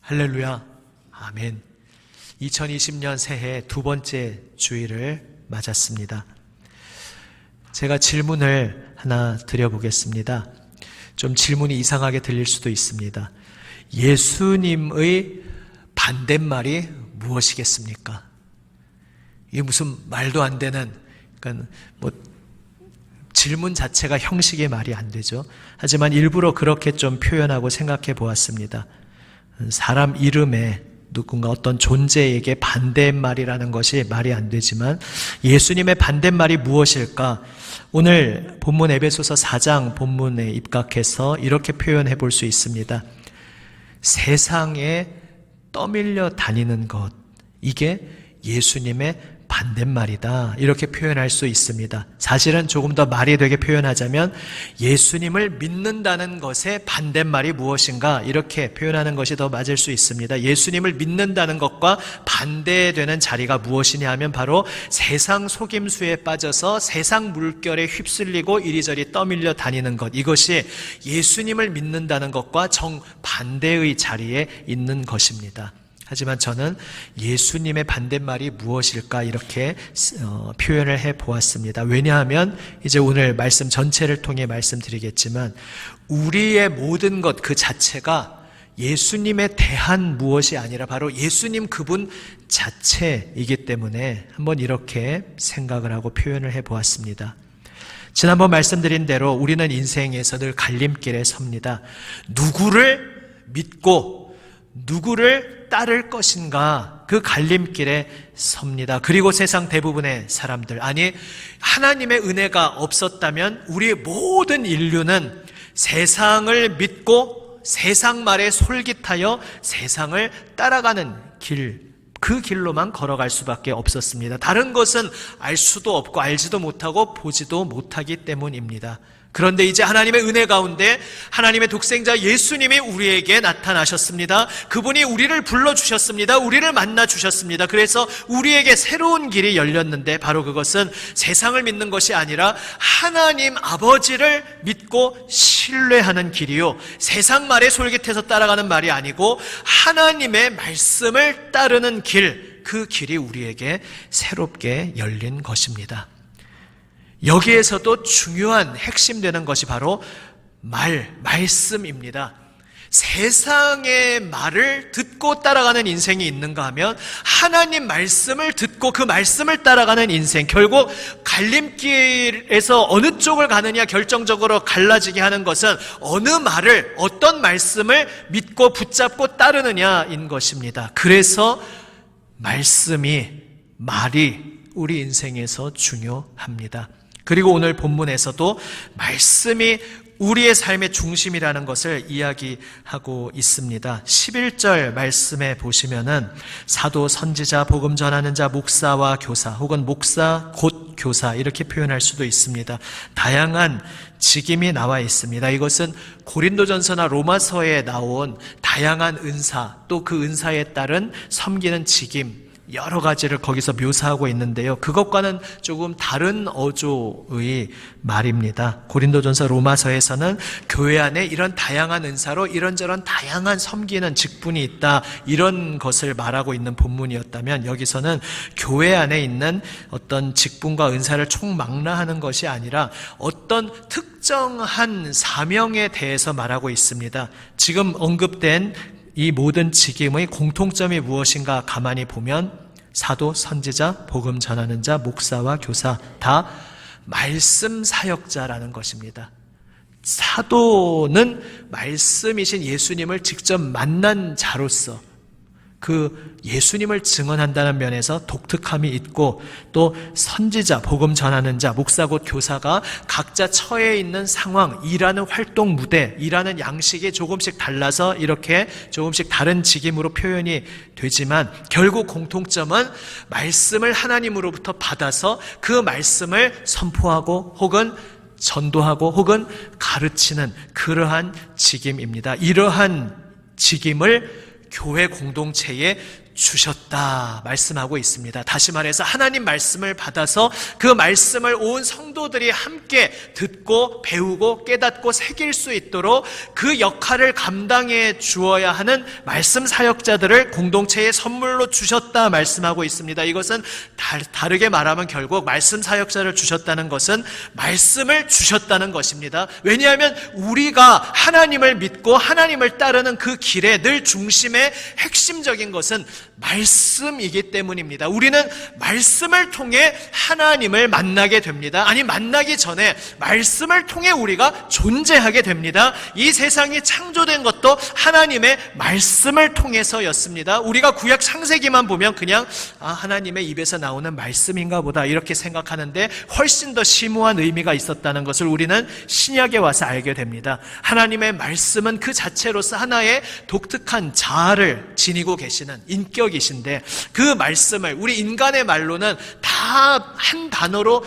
할렐루야. 아멘. 2020년 새해 두 번째 주일을 맞았습니다. 제가 질문을 하나 드려보겠습니다. 좀 질문이 이상하게 들릴 수도 있습니다. 예수님의 반대말이 무엇이겠습니까? 이게 무슨 말도 안 되는, 그러니까 질문 자체가 형식의 말이 안 되죠. 하지만 일부러 그렇게 좀 표현하고 생각해 보았습니다. 사람 이름에 누군가 어떤 존재에게 반대말이라는 것이 말이 안 되지만 예수님의 반대말이 무엇일까? 오늘 본문 에베소서 4장 본문에 입각해서 이렇게 표현해 볼 수 있습니다. 세상에 떠밀려 다니는 것, 이게 예수님의 반대말이다, 이렇게 표현할 수 있습니다. 사실은 조금 더 말이 되게 표현하자면 예수님을 믿는다는 것의 반대말이 무엇인가, 이렇게 표현하는 것이 더 맞을 수 있습니다. 예수님을 믿는다는 것과 반대되는 자리가 무엇이냐 하면 바로 세상 속임수에 빠져서 세상 물결에 휩쓸리고 이리저리 떠밀려 다니는 것, 이것이 예수님을 믿는다는 것과 정반대의 자리에 있는 것입니다. 하지만 저는 예수님의 반대말이 무엇일까 이렇게 표현을 해보았습니다. 왜냐하면 이제 오늘 말씀 전체를 통해 말씀드리겠지만 우리의 모든 것 그 자체가 예수님에 대한 무엇이 아니라 바로 예수님 그분 자체이기 때문에 한번 이렇게 생각을 하고 표현을 해보았습니다. 지난번 말씀드린 대로 우리는 인생에서 늘 갈림길에 섭니다. 누구를 믿고 누구를 따를 것인가, 그 갈림길에 섭니다. 그리고 세상 대부분의 사람들, 아니 하나님의 은혜가 없었다면 우리의 모든 인류는 세상을 믿고 세상 말에 솔깃하여 세상을 따라가는 길, 그 길로만 걸어갈 수밖에 없었습니다. 다른 것은 알 수도 없고 알지도 못하고 보지도 못하기 때문입니다. 그런데 이제 하나님의 은혜 가운데 하나님의 독생자 예수님이 우리에게 나타나셨습니다. 그분이 우리를 불러주셨습니다. 우리를 만나주셨습니다. 그래서 우리에게 새로운 길이 열렸는데 바로 그것은 세상을 믿는 것이 아니라 하나님 아버지를 믿고 신뢰하는 길이요, 세상 말에 솔깃해서 따라가는 말이 아니고 하나님의 말씀을 따르는 길, 그 길이 우리에게 새롭게 열린 것입니다. 여기에서도 중요한 핵심되는 것이 바로 말씀입니다. 세상의 말을 듣고 따라가는 인생이 있는가 하면 하나님 말씀을 듣고 그 말씀을 따라가는 인생, 결국 갈림길에서 어느 쪽을 가느냐 결정적으로 갈라지게 하는 것은 어느 말을, 어떤 말씀을 믿고 붙잡고 따르느냐인 것입니다. 그래서 말이 우리 인생에서 중요합니다. 그리고 오늘 본문에서도 말씀이 우리의 삶의 중심이라는 것을 이야기하고 있습니다. 11절 말씀에 보시면은 사도, 선지자, 복음 전하는 자, 목사와 교사, 혹은 목사 곧 교사, 이렇게 표현할 수도 있습니다. 다양한 직임이 나와 있습니다. 이것은 고린도전서나 로마서에 나온 다양한 은사, 또 그 은사에 따른 섬기는 직임, 여러 가지를 거기서 묘사하고 있는데요. 그것과는 조금 다른 어조의 말입니다. 고린도전서, 로마서에서는 교회 안에 이런 다양한 은사로 이런저런 다양한 섬기는 직분이 있다, 이런 것을 말하고 있는 본문이었다면 여기서는 교회 안에 있는 어떤 직분과 은사를 총망라하는 것이 아니라 어떤 특정한 사명에 대해서 말하고 있습니다. 지금 언급된 이 모든 직임의 공통점이 무엇인가 가만히 보면 사도, 선지자, 복음 전하는 자, 목사와 교사, 다 말씀 사역자라는 것입니다. 사도는 말씀이신 예수님을 직접 만난 자로서 그 예수님을 증언한다는 면에서 독특함이 있고, 또 선지자, 복음 전하는 자, 목사 곧 교사가 각자 처해 있는 상황, 일하는 활동 무대, 일하는 양식이 조금씩 달라서 이렇게 조금씩 다른 직임으로 표현이 되지만 결국 공통점은 말씀을 하나님으로부터 받아서 그 말씀을 선포하고 혹은 전도하고 혹은 가르치는 그러한 직임입니다. 이러한 직임을 교회 공동체에 주셨다 말씀하고 있습니다. 다시 말해서 하나님 말씀을 받아서 그 말씀을 온 성도들이 함께 듣고 배우고 깨닫고 새길 수 있도록 그 역할을 감당해 주어야 하는 말씀 사역자들을 공동체의 선물로 주셨다 말씀하고 있습니다. 이것은 다르게 말하면 결국 말씀 사역자를 주셨다는 것은 말씀을 주셨다는 것입니다. 왜냐하면 우리가 하나님을 믿고 하나님을 따르는 그 길에 늘 중심의 핵심적인 것은 말씀이기 때문입니다. 우리는 말씀을 통해 하나님을 만나게 됩니다. 아니, 만나기 전에 말씀을 통해 우리가 존재하게 됩니다. 이 세상이 창조된 것도 하나님의 말씀을 통해서였습니다. 우리가 구약 창세기만 보면 그냥 하나님의 입에서 나오는 말씀인가 보다 이렇게 생각하는데 훨씬 더 심오한 의미가 있었다는 것을 우리는 신약에 와서 알게 됩니다. 하나님의 말씀은 그 자체로서 하나의 독특한 자아를 지니고 계시는 인격이신데, 그 말씀을 우리 인간의 말로는 다 한 단어로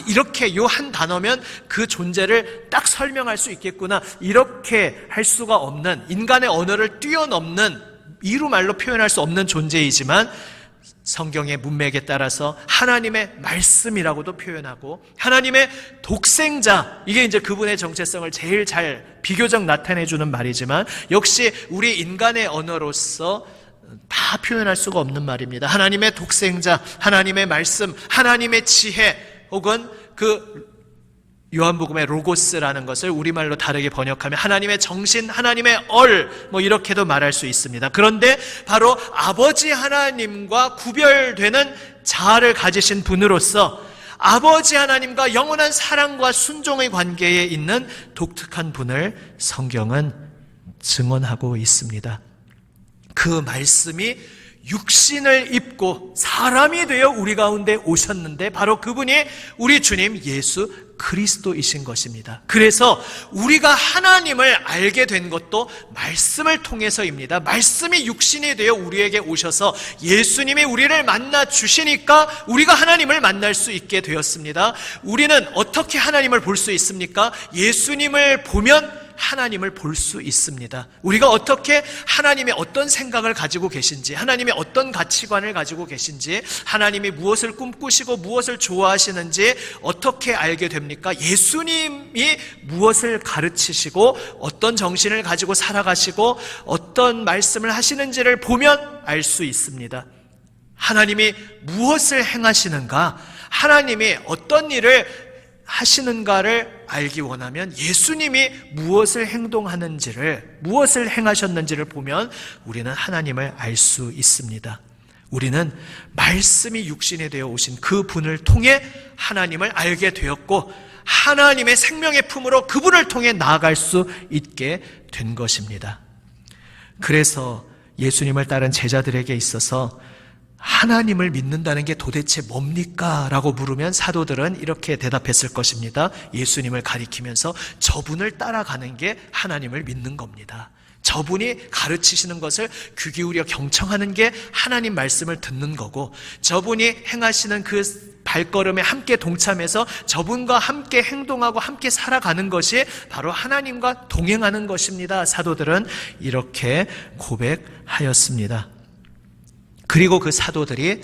이렇게 요 한 단어면 그 존재를 딱 설명할 수 있겠구나, 이렇게 할 수가 없는, 인간의 언어를 뛰어넘는, 이루말로 표현할 수 없는 존재이지만 성경의 문맥에 따라서 하나님의 말씀이라고도 표현하고 하나님의 독생자, 이게 이제 그분의 정체성을 제일 잘 비교적 나타내주는 말이지만 역시 우리 인간의 언어로서 다 표현할 수가 없는 말입니다. 하나님의 독생자, 하나님의 말씀, 하나님의 지혜, 혹은 그 요한복음의 로고스라는 것을 우리말로 다르게 번역하면 하나님의 정신, 하나님의 이렇게도 말할 수 있습니다. 그런데 바로 아버지 하나님과 구별되는 자아를 가지신 분으로서 아버지 하나님과 영원한 사랑과 순종의 관계에 있는 독특한 분을 성경은 증언하고 있습니다. 그 말씀이 육신을 입고 사람이 되어 우리 가운데 오셨는데 바로 그분이 우리 주님 예수 그리스도이신 것입니다. 그래서 우리가 하나님을 알게 된 것도 말씀을 통해서입니다. 말씀이 육신이 되어 우리에게 오셔서 예수님이 우리를 만나 주시니까 우리가 하나님을 만날 수 있게 되었습니다. 우리는 어떻게 하나님을 볼 수 있습니까? 예수님을 보면 하나님을 볼 수 있습니다. 우리가 어떻게 하나님의 어떤 생각을 가지고 계신지, 하나님의 어떤 가치관을 가지고 계신지, 하나님이 무엇을 꿈꾸시고 무엇을 좋아하시는지 어떻게 알게 됩니까? 예수님이 무엇을 가르치시고 어떤 정신을 가지고 살아가시고 어떤 말씀을 하시는지를 보면 알 수 있습니다. 하나님이 무엇을 행하시는가, 하나님이 어떤 일을 하시는가를 알기 원하면 예수님이 무엇을 행동하는지를, 무엇을 행하셨는지를 보면 우리는 하나님을 알 수 있습니다. 우리는 말씀이 육신이 되어 오신 그 분을 통해 하나님을 알게 되었고 하나님의 생명의 품으로 그분을 통해 나아갈 수 있게 된 것입니다. 그래서 예수님을 따른 제자들에게 있어서 하나님을 믿는다는 게 도대체 뭡니까? 라고 물으면 사도들은 이렇게 대답했을 것입니다. 예수님을 가리키면서 저분을 따라가는 게 하나님을 믿는 겁니다. 저분이 가르치시는 것을 귀 기울여 경청하는 게 하나님 말씀을 듣는 거고, 저분이 행하시는 그 발걸음에 함께 동참해서 저분과 함께 행동하고 함께 살아가는 것이 바로 하나님과 동행하는 것입니다. 사도들은 이렇게 고백하였습니다. 그리고 그 사도들이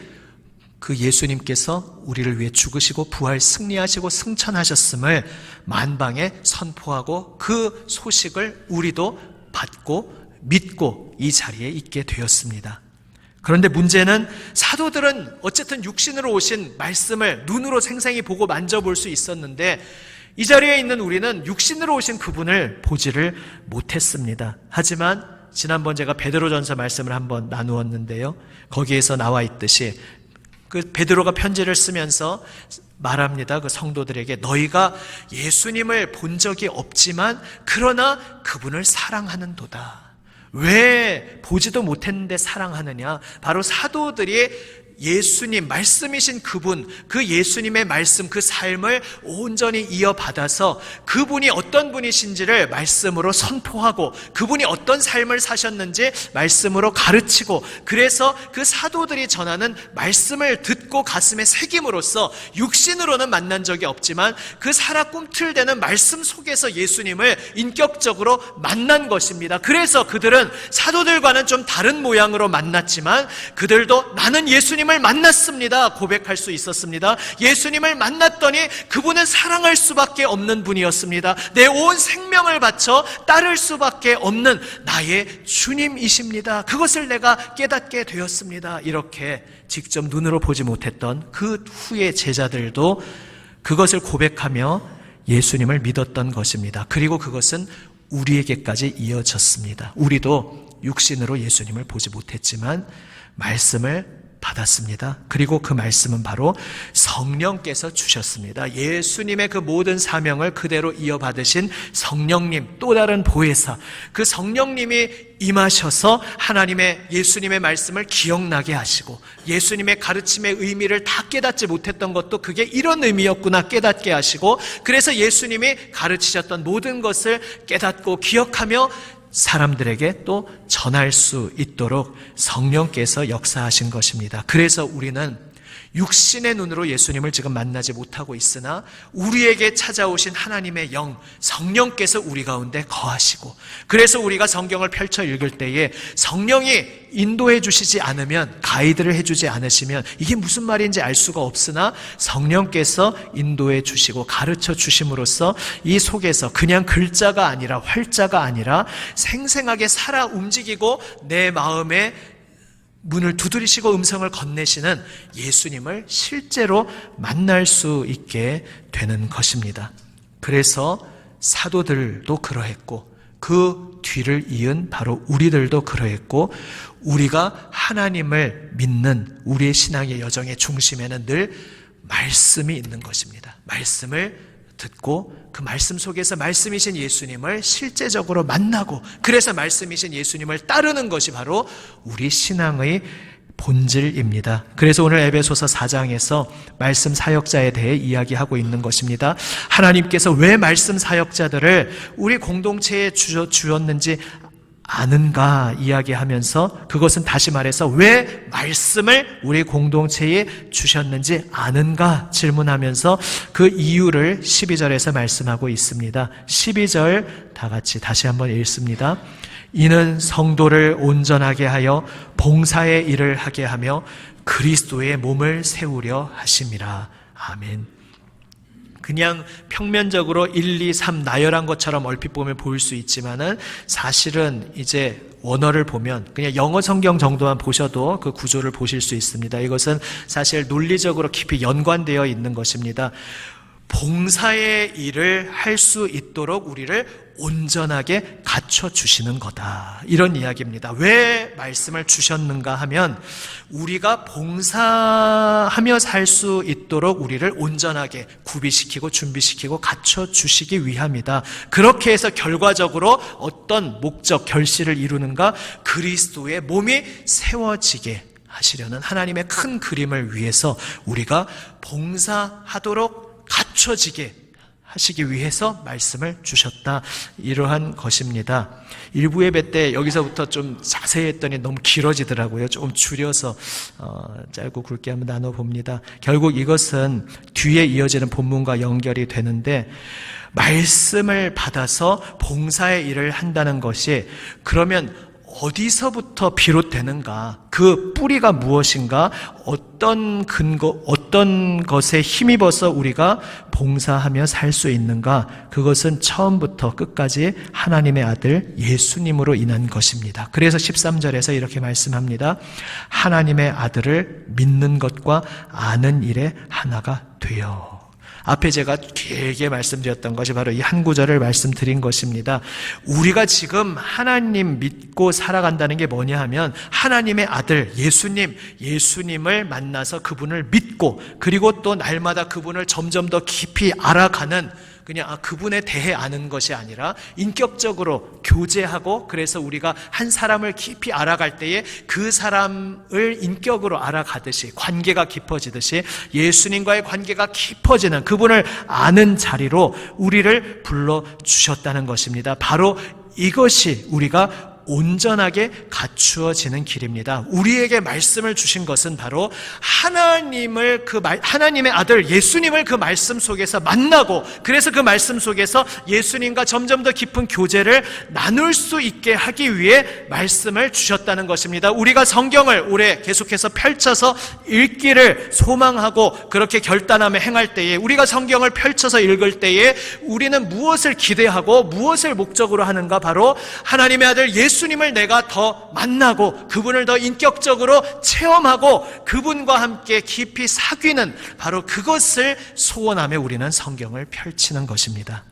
그 예수님께서 우리를 위해 죽으시고 부활 승리하시고 승천하셨음을 만방에 선포하고 그 소식을 우리도 받고 믿고 이 자리에 있게 되었습니다. 그런데 문제는 사도들은 어쨌든 육신으로 오신 말씀을 눈으로 생생히 보고 만져볼 수 있었는데 이 자리에 있는 우리는 육신으로 오신 그분을 보지를 못했습니다. 하지만 지난번 제가 베드로전서 말씀을 한번 나누었는데요, 거기에서 나와 있듯이 그 베드로가 편지를 쓰면서 말합니다. 그 성도들에게 너희가 예수님을 본 적이 없지만 그러나 그분을 사랑하는도다. 왜 보지도 못했는데 사랑하느냐? 바로 사도들이 예수님, 말씀이신 그분, 그 예수님의 말씀, 그 삶을 온전히 이어받아서 그분이 어떤 분이신지를 말씀으로 선포하고 그분이 어떤 삶을 사셨는지 말씀으로 가르치고, 그래서 그 사도들이 전하는 말씀을 듣고 가슴에 새김으로써 육신으로는 만난 적이 없지만 그 살아 꿈틀대는 말씀 속에서 예수님을 인격적으로 만난 것입니다. 그래서 그들은 사도들과는 좀 다른 모양으로 만났지만 그들도 나는 예수님을 만났습니다 고백할 수 있었습니다. 예수님을 만났더니 그분은 사랑할 수밖에 없는 분이었습니다. 내 온 생명을 바쳐 따를 수밖에 없는 나의 주님이십니다. 그것을 내가 깨닫게 되었습니다. 이렇게 직접 눈으로 보지 못했던 그 후의 제자들도 그것을 고백하며 예수님을 믿었던 것입니다. 그리고 그것은 우리에게까지 이어졌습니다. 우리도 육신으로 예수님을 보지 못했지만 말씀을 받았습니다. 그리고 그 말씀은 바로 성령께서 주셨습니다. 예수님의 그 모든 사명을 그대로 이어받으신 성령님, 또 다른 보혜사, 그 성령님이 임하셔서 하나님의 예수님의 말씀을 기억나게 하시고 예수님의 가르침의 의미를 다 깨닫지 못했던 것도 그게 이런 의미였구나 깨닫게 하시고, 그래서 예수님이 가르치셨던 모든 것을 깨닫고 기억하며 사람들에게 또 전할 수 있도록 성령께서 역사하신 것입니다. 그래서 우리는 육신의 눈으로 예수님을 지금 만나지 못하고 있으나 우리에게 찾아오신 하나님의 영, 성령께서 우리 가운데 거하시고, 그래서 우리가 성경을 펼쳐 읽을 때에 성령이 인도해 주시지 않으면, 가이드를 해주지 않으시면 이게 무슨 말인지 알 수가 없으나 성령께서 인도해 주시고 가르쳐 주심으로써 이 속에서 그냥 글자가 아니라 활자가 아니라 생생하게 살아 움직이고 내 마음에 문을 두드리시고 음성을 건네시는 예수님을 실제로 만날 수 있게 되는 것입니다. 그래서 사도들도 그러했고 그 뒤를 이은 바로 우리들도 그러했고, 우리가 하나님을 믿는 우리의 신앙의 여정의 중심에는 늘 말씀이 있는 것입니다. 말씀을 듣고 그 말씀 속에서 말씀이신 예수님을 실제적으로 만나고, 그래서 말씀이신 예수님을 따르는 것이 바로 우리 신앙의 본질입니다. 그래서 오늘 에베소서 4장에서 말씀 사역자에 대해 이야기하고 있는 것입니다. 하나님께서 왜 말씀 사역자들을 우리 공동체에 주었는지 아는가 이야기하면서, 그것은 다시 말해서 왜 말씀을 우리 공동체에 주셨는지 아는가 질문하면서 그 이유를 12절에서 말씀하고 있습니다. 12절 다 같이 다시 한번 읽습니다. 이는 성도를 온전하게 하여 봉사의 일을 하게 하며 그리스도의 몸을 세우려 하심이라. 아멘. 그냥 평면적으로 1, 2, 3 나열한 것처럼 얼핏 보면 보일 수 있지만은 사실은 이제 원어를 보면 그냥 영어 성경 정도만 보셔도 그 구조를 보실 수 있습니다. 이것은 사실 논리적으로 깊이 연관되어 있는 것입니다. 봉사의 일을 할 수 있도록 우리를 온전하게 갖춰주시는 거다, 이런 이야기입니다. 왜 말씀을 주셨는가 하면 우리가 봉사하며 살 수 있도록 우리를 온전하게 구비시키고 준비시키고 갖춰주시기 위함이다. 그렇게 해서 결과적으로 어떤 목적, 결실을 이루는가? 그리스도의 몸이 세워지게 하시려는 하나님의 큰 그림을 위해서 우리가 봉사하도록 갖춰지게 하시기 위해서 말씀을 주셨다, 이러한 것입니다. 일부 예배 때 여기서부터 좀 자세히 했더니 너무 길어지더라고요. 조금 줄여서 짧고 굵게 한번 나눠봅니다. 결국 이것은 뒤에 이어지는 본문과 연결이 되는데, 말씀을 받아서 봉사의 일을 한다는 것이 그러면 어디서부터 비롯되는가? 그 뿌리가 무엇인가? 어떤 근거, 어떤 것에 힘입어서 우리가 봉사하며 살 수 있는가? 그것은 처음부터 끝까지 하나님의 아들 예수님으로 인한 것입니다. 그래서 13절에서 이렇게 말씀합니다. 하나님의 아들을 믿는 것과 아는 일에 하나가 되어. 앞에 제가 길게 말씀드렸던 것이 바로 이 한 구절을 말씀드린 것입니다. 우리가 지금 하나님 믿고 살아간다는 게 뭐냐 하면 하나님의 아들 예수님을 만나서 그분을 믿고, 그리고 또 날마다 그분을 점점 더 깊이 알아가는 그냥 그분에 대해 아는 것이 아니라 인격적으로 교제하고, 그래서 우리가 한 사람을 깊이 알아갈 때에 그 사람을 인격으로 알아가듯이 관계가 깊어지듯이 예수님과의 관계가 깊어지는 그분을 아는 자리로 우리를 불러주셨다는 것입니다. 바로 이것이 우리가 온전하게 갖추어지는 길입니다. 우리에게 말씀을 주신 것은 바로 하나님의 아들 예수님을 그 말씀 속에서 만나고, 그래서 그 말씀 속에서 예수님과 점점 더 깊은 교제를 나눌 수 있게 하기 위해 말씀을 주셨다는 것입니다. 우리가 성경을 올해 계속해서 펼쳐서 읽기를 소망하고 그렇게 결단하며 행할 때에, 우리가 성경을 펼쳐서 읽을 때에 우리는 무엇을 기대하고 무엇을 목적으로 하는가? 바로 하나님의 아들 예수님을 내가 더 만나고 그분을 더 인격적으로 체험하고 그분과 함께 깊이 사귀는, 바로 그것을 소원하며 우리는 성경을 펼치는 것입니다.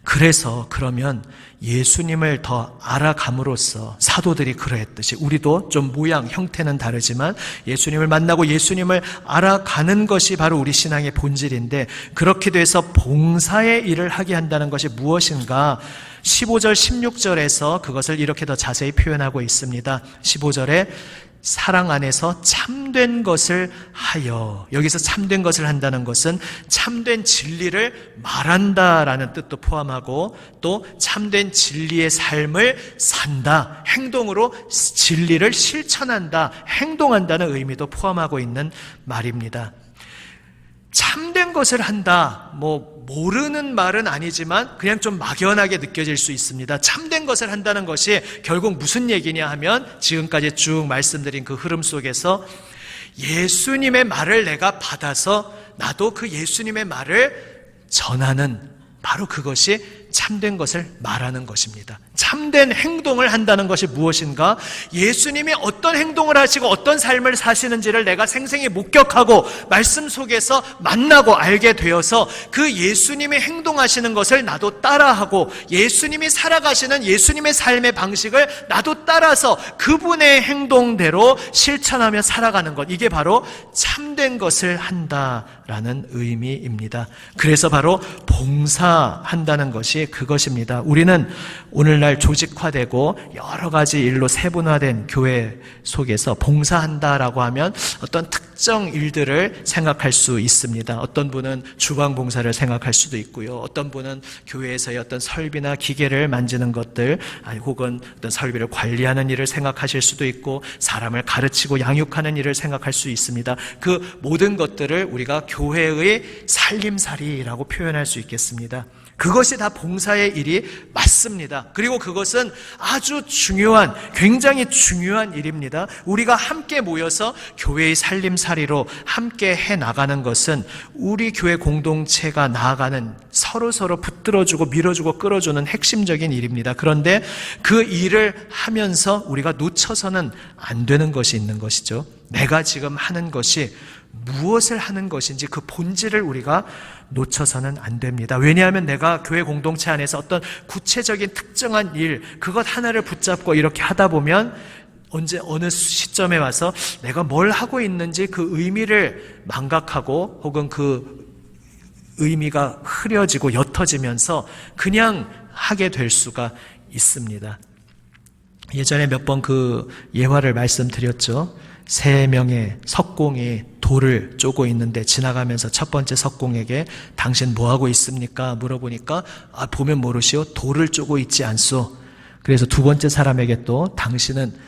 그래서 그러면 예수님을 더 알아감으로써 사도들이 그러했듯이 우리도 좀 모양, 형태는 다르지만 예수님을 만나고 예수님을 알아가는 것이 바로 우리 신앙의 본질인데, 그렇게 돼서 봉사의 일을 하게 한다는 것이 무엇인가? 15절, 16절에서 그것을 이렇게 더 자세히 표현하고 있습니다. 15절에 사랑 안에서 참된 것을 하여, 여기서 참된 것을 한다는 것은 참된 진리를 말한다라는 뜻도 포함하고, 또 참된 진리의 삶을 산다, 행동으로 진리를 실천한다, 행동한다는 의미도 포함하고 있는 말입니다. 참된 것을 한다, 모르는 말은 아니지만 그냥 좀 막연하게 느껴질 수 있습니다. 참된 것을 한다는 것이 결국 무슨 얘기냐 하면, 지금까지 쭉 말씀드린 그 흐름 속에서 예수님의 말을 내가 받아서 나도 그 예수님의 말을 전하는, 바로 그것이 참된 것을 말하는 것입니다. 참된 행동을 한다는 것이 무엇인가? 예수님이 어떤 행동을 하시고 어떤 삶을 사시는지를 내가 생생히 목격하고 말씀 속에서 만나고 알게 되어서 그 예수님이 행동하시는 것을 나도 따라하고, 예수님이 살아가시는 예수님의 삶의 방식을 나도 따라서 그분의 행동대로 실천하며 살아가는 것, 이게 바로 참된 것을 한다라는 의미입니다. 그래서 바로 봉사한다는 것이 그것입니다. 우리는 오늘날 조직화되고 여러 가지 일로 세분화된 교회 속에서 봉사한다라고 하면 어떤 특정 일들을 생각할 수 있습니다. 어떤 분은 주방 봉사를 생각할 수도 있고요. 어떤 분은 교회에서의 어떤 설비나 기계를 만지는 것들, 혹은 어떤 설비를 관리하는 일을 생각하실 수도 있고, 사람을 가르치고 양육하는 일을 생각할 수 있습니다. 그 모든 것들을 우리가 교회의 살림살이라고 표현할 수 있겠습니다. 그것이 다 봉사의 일이 맞습니다. 그리고 그것은 아주 중요한, 굉장히 중요한 일입니다. 우리가 함께 모여서 교회의 살림살이로 함께 해나가는 것은 우리 교회 공동체가 나아가는, 서로 붙들어주고 밀어주고 끌어주는 핵심적인 일입니다. 그런데 그 일을 하면서 우리가 놓쳐서는 안 되는 것이 있는 것이죠. 내가 지금 하는 것이 무엇을 하는 것인지 그 본질을 우리가 놓쳐서는 안 됩니다. 왜냐하면 내가 교회 공동체 안에서 어떤 구체적인 특정한 일, 그것 하나를 붙잡고 이렇게 하다 보면 어느 시점에 와서 내가 뭘 하고 있는지 그 의미를 망각하고, 혹은 그 의미가 흐려지고 옅어지면서 그냥 하게 될 수가 있습니다. 예전에 몇 번 그 예화를 말씀드렸죠. 3명의 석공이 돌을 쪼고 있는데 지나가면서 첫 번째 석공에게 당신 뭐하고 있습니까? 물어보니까 보면 모르시오, 돌을 쪼고 있지 않소. 그래서 두 번째 사람에게 또 당신은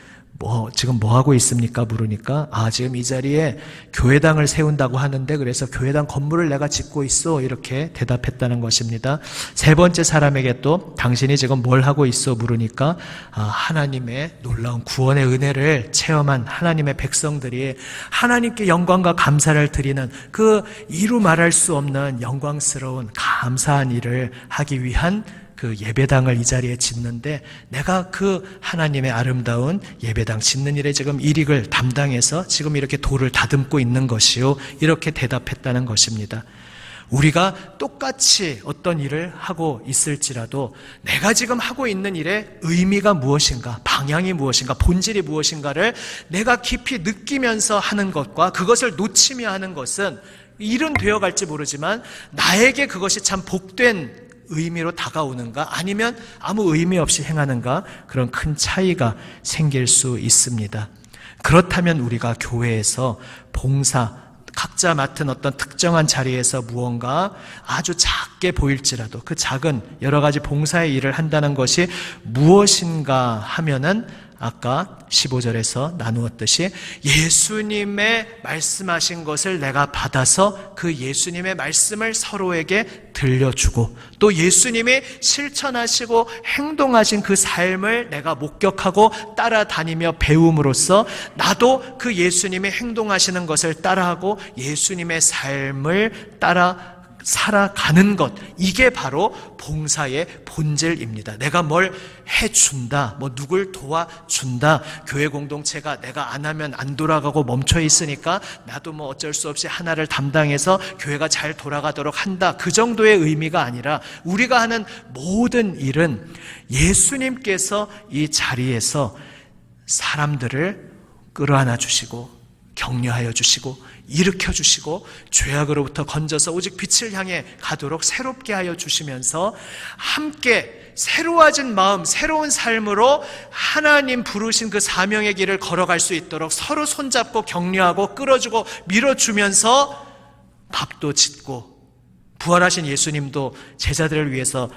지금 뭐하고 있습니까? 물으니까 지금 이 자리에 교회당을 세운다고 하는데 그래서 교회당 건물을 내가 짓고 있어, 이렇게 대답했다는 것입니다. 세 번째 사람에게 또 당신이 지금 뭘 하고 있어? 물으니까 하나님의 놀라운 구원의 은혜를 체험한 하나님의 백성들이 하나님께 영광과 감사를 드리는 그 이루 말할 수 없는 영광스러운 감사한 일을 하기 위한 그 예배당을 이 자리에 짓는데, 내가 그 하나님의 아름다운 예배당 짓는 일에 지금 일익을 담당해서 지금 이렇게 돌을 다듬고 있는 것이요, 이렇게 대답했다는 것입니다. 우리가 똑같이 어떤 일을 하고 있을지라도 내가 지금 하고 있는 일의 의미가 무엇인가, 방향이 무엇인가, 본질이 무엇인가를 내가 깊이 느끼면서 하는 것과 그것을 놓치며 하는 것은 일은 되어갈지 모르지만 나에게 그것이 참 복된 의미로 다가오는가 아니면 아무 의미 없이 행하는가 그런 큰 차이가 생길 수 있습니다. 그렇다면 우리가 교회에서 봉사, 각자 맡은 어떤 특정한 자리에서 무언가 아주 작게 보일지라도 그 작은 여러 가지 봉사의 일을 한다는 것이 무엇인가 하면은 아까 15절에서 나누었듯이 예수님의 말씀하신 것을 내가 받아서 그 예수님의 말씀을 서로에게 들려주고 또 예수님이 실천하시고 행동하신 그 삶을 내가 목격하고 따라다니며 배움으로써 나도 그 예수님이 행동하시는 것을 따라하고 예수님의 삶을 따라 살아가는 것, 이게 바로 봉사의 본질입니다. 내가 뭘 해준다, 누굴 도와준다, 교회 공동체가 내가 안 하면 안 돌아가고 멈춰 있으니까 나도 어쩔 수 없이 하나를 담당해서 교회가 잘 돌아가도록 한다, 그 정도의 의미가 아니라 우리가 하는 모든 일은 예수님께서 이 자리에서 사람들을 끌어안아 주시고 격려하여 주시고 일으켜 주시고 죄악으로부터 건져서 오직 빛을 향해 가도록 새롭게 하여 주시면서 함께 새로워진 마음, 새로운 삶으로 하나님 부르신 그 사명의 길을 걸어갈 수 있도록 서로 손잡고 격려하고 끌어주고 밀어주면서 밥도 짓고, 부활하신 예수님도 제자들을 위해서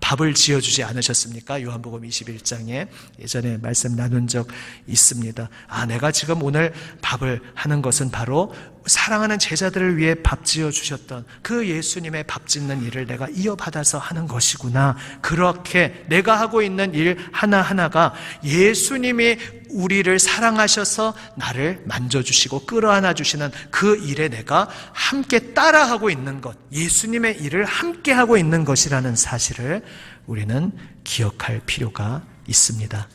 밥을 지어주지 않으셨습니까? 요한복음 21장에 예전에 말씀 나눈 적 있습니다. 내가 지금 오늘 밥을 하는 것은 바로 사랑하는 제자들을 위해 밥 지어주셨던 그 예수님의 밥 짓는 일을 내가 이어받아서 하는 것이구나. 그렇게 내가 하고 있는 일 하나하나가 예수님이 우리를 사랑하셔서 나를 만져주시고 끌어안아 주시는 그 일에 내가 함께 따라하고 있는 것, 예수님의 일을 함께 하고 있는 것이라는 사실을 우리는 기억할 필요가 있습니다.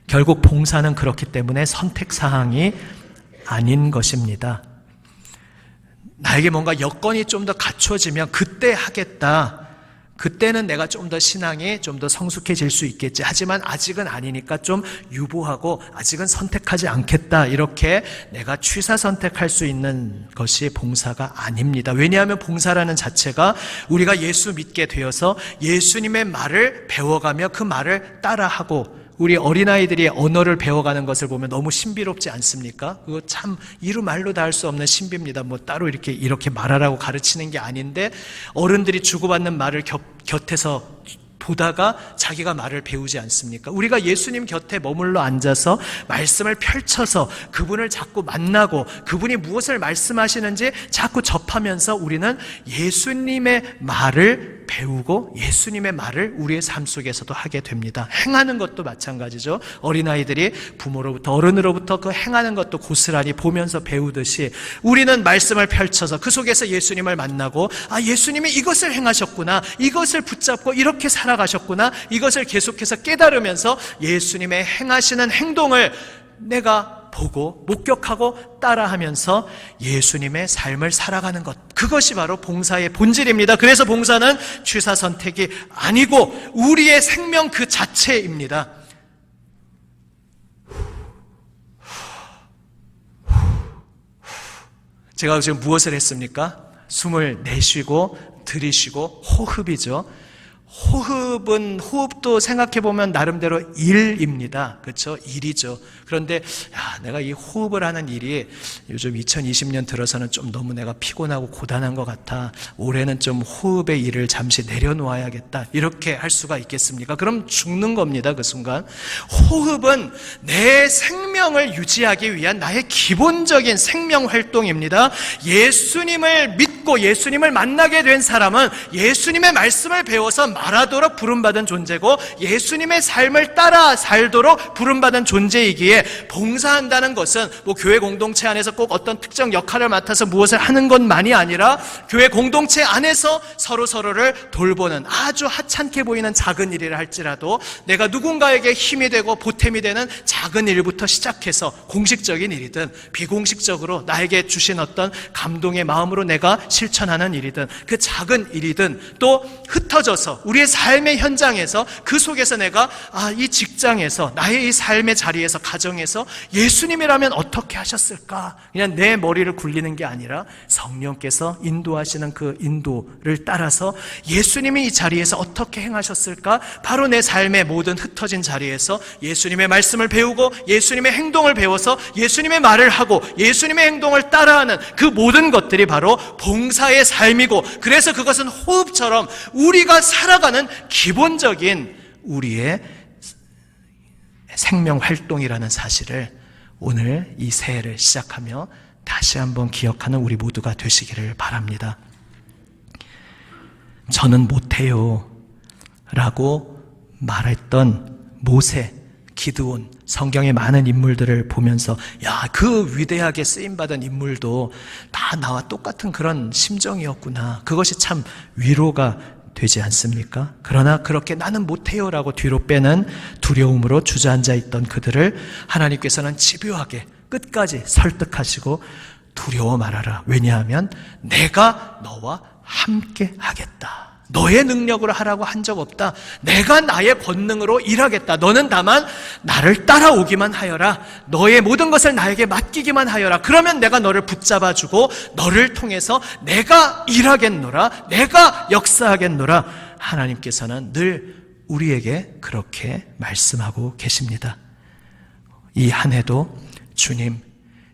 결국 봉사는 그렇기 때문에 선택사항이 아닌 것입니다. 나에게 뭔가 여건이 좀 더 갖춰지면 그때 하겠다. 그때는 내가 좀 더 신앙이 좀 더 성숙해질 수 있겠지. 하지만 아직은 아니니까 좀 유보하고 아직은 선택하지 않겠다. 이렇게 내가 취사 선택할 수 있는 것이 봉사가 아닙니다. 왜냐하면 봉사라는 자체가 우리가 예수 믿게 되어서 예수님의 말을 배워가며 그 말을 따라하고, 우리 어린아이들이 언어를 배워가는 것을 보면 너무 신비롭지 않습니까? 그거 참 이루 말로 다 할 수 없는 신비입니다. 따로 이렇게 말하라고 가르치는 게 아닌데 어른들이 주고받는 말을 곁에서 보다가 자기가 말을 배우지 않습니까? 우리가 예수님 곁에 머물러 앉아서 말씀을 펼쳐서 그분을 자꾸 만나고 그분이 무엇을 말씀하시는지 자꾸 접하면서 우리는 예수님의 말을 배우고 예수님의 말을 우리의 삶 속에서도 하게 됩니다. 행하는 것도 마찬가지죠. 어린아이들이 부모로부터 어른으로부터 그 행하는 것도 고스란히 보면서 배우듯이 우리는 말씀을 펼쳐서 그 속에서 예수님을 만나고 예수님이 이것을 행하셨구나, 이것을 붙잡고 이렇게 살아가셨구나, 이것을 계속해서 깨달으면서 예수님의 행하시는 행동을 내가 보고 목격하고 따라하면서 예수님의 삶을 살아가는 것, 그것이 바로 봉사의 본질입니다. 그래서 봉사는 취사 선택이 아니고 우리의 생명 그 자체입니다. 제가 지금 무엇을 했습니까? 숨을 내쉬고 들이쉬고 호흡이죠. 호흡도 생각해보면 나름대로 일입니다. 그렇죠? 일이죠. 그런데 내가 이 호흡을 하는 일이 요즘 2020년 들어서는 좀 너무 내가 피곤하고 고단한 것 같아. 올해는 좀 호흡의 일을 잠시 내려놓아야겠다. 이렇게 할 수가 있겠습니까? 그럼 죽는 겁니다. 그 순간. 호흡은 내 생명을 유지하기 위한 나의 기본적인 생명 활동입니다. 예수님을 믿고 예수님을 만나게 된 사람은 예수님의 말씀을 배워서 말하도록 부름받은 존재고 예수님의 삶을 따라 살도록 부름받은 존재이기에 봉사한다는 것은 교회 공동체 안에서 꼭 어떤 특정 역할을 맡아서 무엇을 하는 것만이 아니라 교회 공동체 안에서 서로를 돌보는 아주 하찮게 보이는 작은 일이라 할지라도 내가 누군가에게 힘이 되고 보탬이 되는 작은 일부터 시작해서 공식적인 일이든 비공식적으로 나에게 주신 어떤 감동의 마음으로 내가 실천하는 일이든 그 작은 일이든 또 흩어져서 우리의 삶의 현장에서 그 속에서 내가 이 직장에서 나의 이 삶의 자리에서 가정에서 예수님이라면 어떻게 하셨을까? 그냥 내 머리를 굴리는 게 아니라 성령께서 인도하시는 그 인도를 따라서 예수님이 이 자리에서 어떻게 행하셨을까? 바로 내 삶의 모든 흩어진 자리에서 예수님의 말씀을 배우고 예수님의 행동을 배워서 예수님의 말을 하고 예수님의 행동을 따라하는 그 모든 것들이 바로 봉사의 삶이고, 그래서 그것은 호흡처럼 우리가 살아가는 기본적인 우리의 생명 활동이라는 사실을 오늘 이 새해를 시작하며 다시 한번 기억하는 우리 모두가 되시기를 바랍니다. 저는 못해요 라고 말했던 모세, 기드온, 성경의 많은 인물들을 보면서 그 위대하게 쓰임받은 인물도 다 나와 똑같은 그런 심정이었구나. 그것이 참 위로가 되지 않습니까? 그러나 그렇게 나는 못해요 라고 뒤로 빼는 두려움으로 주저앉아 있던 그들을 하나님께서는 집요하게 끝까지 설득하시고 두려워 말아라. 왜냐하면 내가 너와 함께 하겠다. 너의 능력으로 하라고 한 적 없다. 내가 나의 권능으로 일하겠다. 너는 다만 나를 따라오기만 하여라. 너의 모든 것을 나에게 맡기기만 하여라. 그러면 내가 너를 붙잡아주고 너를 통해서 내가 일하겠노라. 내가 역사하겠노라. 하나님께서는 늘 우리에게 그렇게 말씀하고 계십니다. 이 한 해도 주님,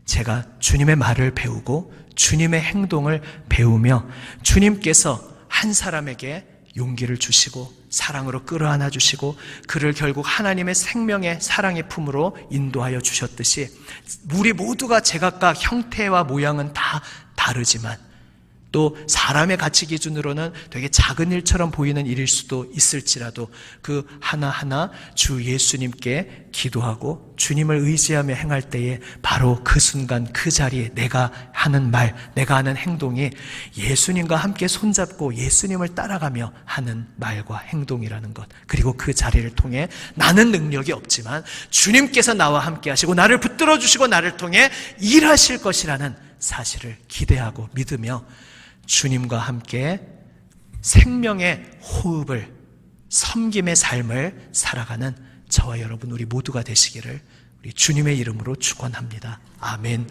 제가 주님의 말을 배우고 주님의 행동을 배우며 주님께서 한 사람에게 용기를 주시고 사랑으로 끌어안아 주시고 그를 결국 하나님의 생명의 사랑의 품으로 인도하여 주셨듯이 우리 모두가 제각각 형태와 모양은 다 다르지만 또 사람의 가치 기준으로는 되게 작은 일처럼 보이는 일일 수도 있을지라도 그 하나하나 주 예수님께 기도하고 주님을 의지하며 행할 때에 바로 그 순간 그 자리에 내가 하는 말, 내가 하는 행동이 예수님과 함께 손잡고 예수님을 따라가며 하는 말과 행동이라는 것, 그리고 그 자리를 통해 나는 능력이 없지만 주님께서 나와 함께 하시고 나를 붙들어 주시고 나를 통해 일하실 것이라는 사실을 기대하고 믿으며 주님과 함께 생명의 호흡을, 섬김의 삶을 살아가는 저와 여러분 우리 모두가 되시기를 우리 주님의 이름으로 축원합니다. 아멘.